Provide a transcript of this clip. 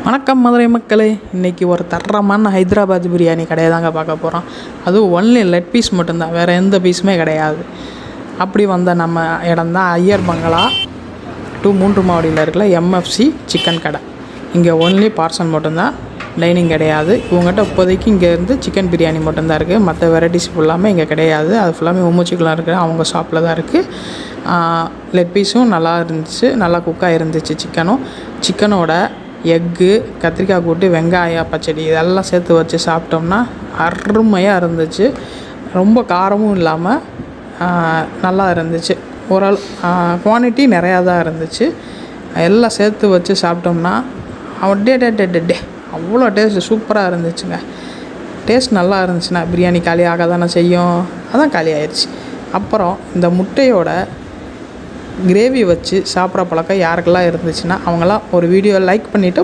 வணக்கம் மதுரை மக்களே. இன்றைக்கி ஒரு தரமான ஹைதராபாத் பிரியாணி கடையை தாங்க பார்க்க போகிறோம். அதுவும் ஒன்லி லெக் பீஸ் மட்டும்தான், வேறு எந்த பீஸுமே கிடையாது. அப்படி வந்த நம்ம இடம் தான் ஐயர் பங்களா டூ மூன்று மாவடியில் இருக்கிற எம்எஃப்சி சிக்கன் கடை. இங்கே ஒன்லி பார்சல் மட்டும்தான், டைனிங் கிடையாது. இவங்ககிட்ட இப்போதைக்கு இங்கேருந்து சிக்கன் பிரியாணி மட்டும்தான் இருக்குது. மற்ற வெரைட்டிஸ் ஃபுல்லாமே இங்கே கிடையாது. அது ஃபுல்லாமே உமுச்சிக்கெலாம் இருக்குது, அவங்க ஷாப்பில் தான் இருக்குது. லெக் பீஸும் நல்லா இருந்துச்சு, நல்லா குக்காக இருந்துச்சு. சிக்கனோட எக்கு, கத்திரிக்காய் கூட்டு, வெங்காய பச்சடி இதெல்லாம் சேர்த்து வச்சு சாப்பிட்டோம்னா அருமையாக இருந்துச்சு. ரொம்ப காரமும் இல்லாமல் நல்லா இருந்துச்சு. ஓரளவு குவான்டிட்டி நிறையா தான் இருந்துச்சு. எல்லாம் சேர்த்து வச்சு சாப்பிட்டோம்னா டே அவ்வளோ டேஸ்ட்டு சூப்பராக இருந்துச்சுங்க. டேஸ்ட் நல்லா இருந்துச்சுன்னா பிரியாணி காலி ஆக தானே செய்யும், அதான் காலி ஆயிடுச்சு. அப்புறம் இந்த முட்டையோட கிரேவி வச்சு சாப்பிட்ற பழக்கம் யாருக்கெல்லாம் இருந்துச்சுன்னா அவங்களாம் ஒரு வீடியோ லைக் பண்ணிவிட்டு